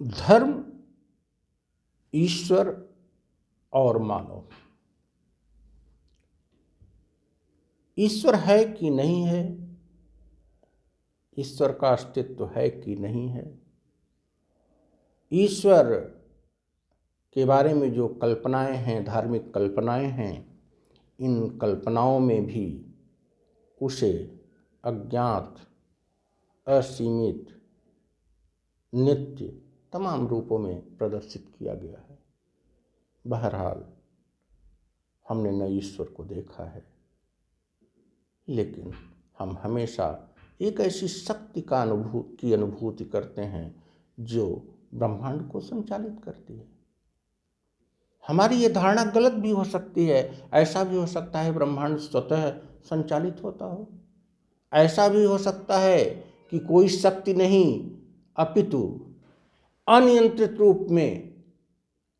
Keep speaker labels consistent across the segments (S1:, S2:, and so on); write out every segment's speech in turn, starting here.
S1: धर्म, ईश्वर और मानव। ईश्वर है कि नहीं है, ईश्वर का अस्तित्व है कि नहीं है, ईश्वर के बारे में जो कल्पनाएं हैं, धार्मिक कल्पनाएं हैं, इन कल्पनाओं में भी उसे अज्ञात, असीमित, नित्य तमाम रूपों में प्रदर्शित किया गया है। बहरहाल हमने न ईश्वर को देखा है, लेकिन हम हमेशा एक ऐसी शक्ति की अनुभूति करते हैं जो ब्रह्मांड को संचालित करती है। हमारी ये धारणा गलत भी हो सकती है। ऐसा भी हो सकता है ब्रह्मांड स्वतः संचालित होता हो, ऐसा भी हो सकता है कि कोई शक्ति नहीं अपितु अनियंत्रित रूप में,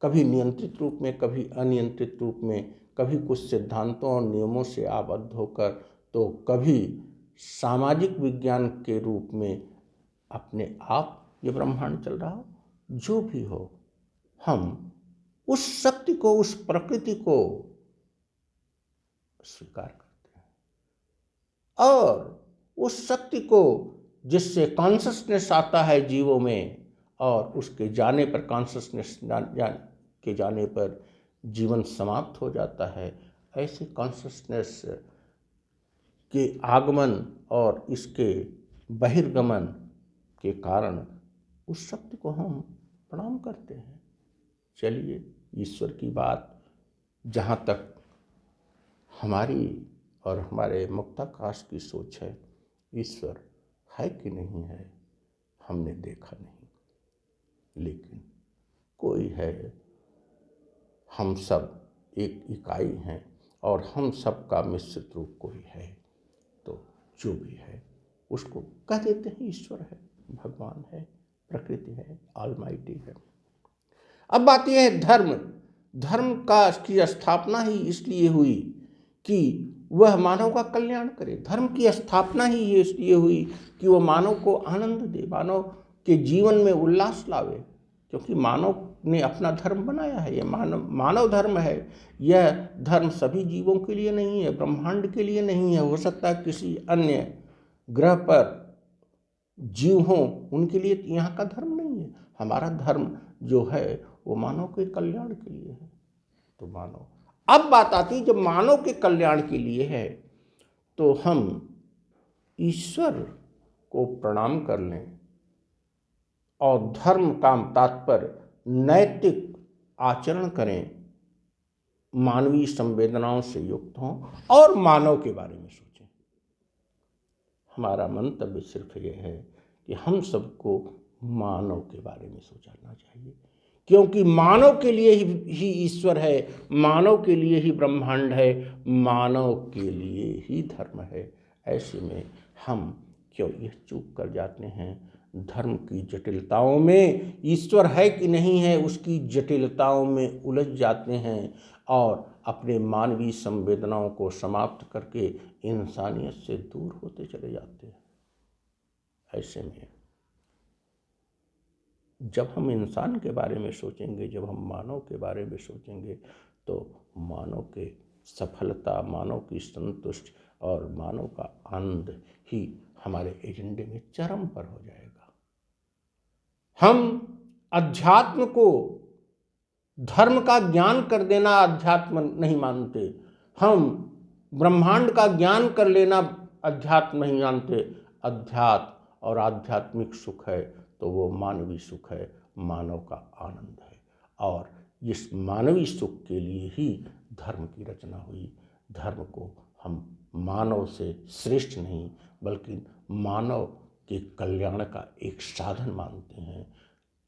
S1: कभी नियंत्रित रूप में, कभी अनियंत्रित रूप में, कभी कुछ सिद्धांतों और नियमों से आबद्ध होकर, तो कभी सामाजिक विज्ञान के रूप में अपने आप ये ब्रह्मांड चल रहा हो। जो भी हो, हम उस शक्ति को, उस प्रकृति को स्वीकार करते हैं और उस शक्ति को, जिससे कॉन्शसनेस आता है जीवों में, और उसके जाने पर, कॉन्शसनेस के जाने पर जीवन समाप्त हो जाता है, ऐसे कॉन्शसनेस के आगमन और इसके बहिर्गमन के कारण उस शक्ति को हम प्रणाम करते हैं। चलिए, ईश्वर की बात जहाँ तक हमारी और हमारे मुक्ताकाश की सोच है, ईश्वर है कि नहीं है हमने देखा नहीं, लेकिन कोई है। हम सब एक इकाई हैं और हम सब का मिश्रित रूप कोई है, तो जो भी है उसको कह देते हैं ईश्वर है, भगवान है, प्रकृति है, ऑलमाइटी है। अब बात यह है धर्म। धर्म की स्थापना ही इसलिए हुई कि वह मानव का कल्याण करे। धर्म की स्थापना ही इसलिए हुई कि वह मानव को आनंद दे, मानव के जीवन में उल्लास लावे, क्योंकि मानव ने अपना धर्म बनाया है। यह मानव धर्म है। यह धर्म सभी जीवों के लिए नहीं है, ब्रह्मांड के लिए नहीं है। हो सकता है किसी अन्य ग्रह पर जीव हों, उनके लिए यहाँ का धर्म नहीं है। हमारा धर्म जो है वो मानव के कल्याण के लिए है। तो मानव, अब बात आती है जब मानव के कल्याण के लिए है तो हम ईश्वर को प्रणाम कर लें और धर्म का तात्पर्य नैतिक आचरण करें, मानवीय संवेदनाओं से युक्त हों और मानव के बारे में सोचें। हमारा मंतव्य सिर्फ ये है कि हम सबको मानव के बारे में सोचना चाहिए, क्योंकि मानव के लिए ही ईश्वर है, मानव के लिए ही ब्रह्मांड है, मानव के लिए ही धर्म है। ऐसे में हम क्यों यह चूक कर जाते हैं, धर्म की जटिलताओं में, ईश्वर है कि नहीं है उसकी जटिलताओं में उलझ जाते हैं और अपने मानवीय संवेदनाओं को समाप्त करके इंसानियत से दूर होते चले जाते हैं। ऐसे में जब हम इंसान के बारे में सोचेंगे, जब हम मानव के बारे में सोचेंगे, तो मानव के सफलता, मानव की संतुष्टि और मानव का आनंद ही हमारे एजेंडे में चरम पर हो जाएगा। हम अध्यात्म को धर्म का ज्ञान कर देना अध्यात्म नहीं मानते, हम ब्रह्मांड का ज्ञान कर लेना अध्यात्म नहीं मानते। अध्यात्म और आध्यात्मिक सुख है तो वो मानवीय सुख है, मानव का आनंद है, और इस मानवीय सुख के लिए ही धर्म की रचना हुई। धर्म को हम मानव से श्रेष्ठ नहीं बल्कि मानव के कल्याण का एक साधन मानते हैं।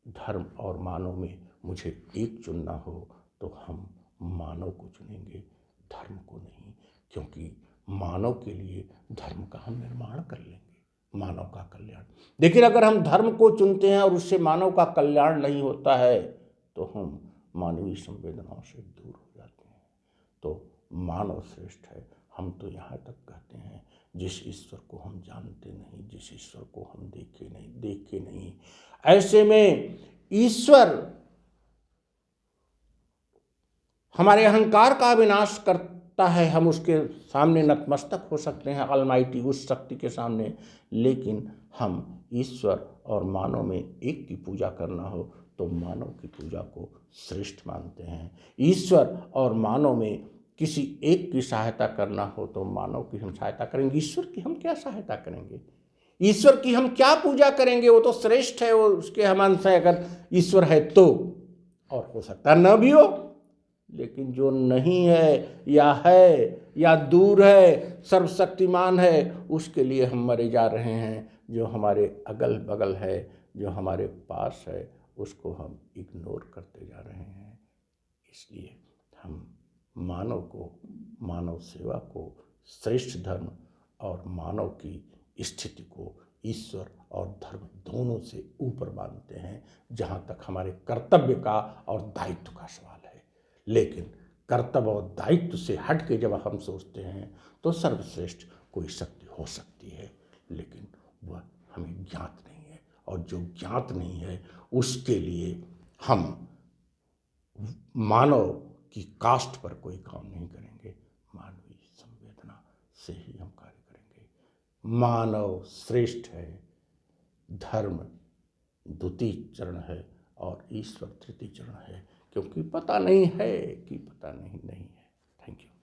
S1: धर्म और मानव में मुझे एक चुनना हो तो हम मानव को चुनेंगे, धर्म को नहीं, क्योंकि मानव के लिए धर्म का हम निर्माण कर लेंगे, मानव का कल्याण। लेकिन अगर हम धर्म को चुनते हैं और उससे मानव का कल्याण नहीं होता है तो हम मानवीय संवेदनाओं से दूर हो जाते हैं। तो मानव श्रेष्ठ है। हम तो यहाँ तक कहते हैं, जिस ईश्वर को हम जानते नहीं, जिस ईश्वर को हम देखे नहीं, ऐसे में ईश्वर हमारे अहंकार का विनाश करता है, हम उसके सामने नतमस्तक हो सकते हैं, ऑलमाइटी उस शक्ति के सामने। लेकिन हम ईश्वर और मानव में एक की पूजा करना हो तो मानव की पूजा को श्रेष्ठ मानते हैं। ईश्वर और मानव में किसी एक की सहायता करना हो तो मानव की हम सहायता करेंगे, ईश्वर की हम क्या सहायता करेंगे, ईश्वर की हम क्या पूजा करेंगे। वो तो श्रेष्ठ है, वो उसके हम अंश है, अगर ईश्वर है तो। और हो सकता है न भी हो, लेकिन जो नहीं है या दूर है, सर्वशक्तिमान है, उसके लिए हम मरे जा रहे हैं। जो हमारे अगल बगल है, जो हमारे पास है, उसको हम इग्नोर करते जा रहे हैं। इसलिए हम मानव सेवा को श्रेष्ठ धर्म और मानव की स्थिति को ईश्वर और धर्म दोनों से ऊपर मानते हैं, जहाँ तक हमारे कर्तव्य का और दायित्व का सवाल है। लेकिन कर्तव्य और दायित्व से हट के जब हम सोचते हैं तो सर्वश्रेष्ठ कोई शक्ति हो सकती है, लेकिन वह हमें ज्ञात नहीं है। और जो ज्ञात नहीं है उसके लिए हम मानव की कास्ट पर कोई काम नहीं करेंगे, मानवीय संवेदना से ही हम कार्य करेंगे। मानव श्रेष्ठ है, धर्म द्वितीय चरण है और ईश्वर तृतीय चरण है, क्योंकि पता नहीं है कि पता नहीं है। Thank you.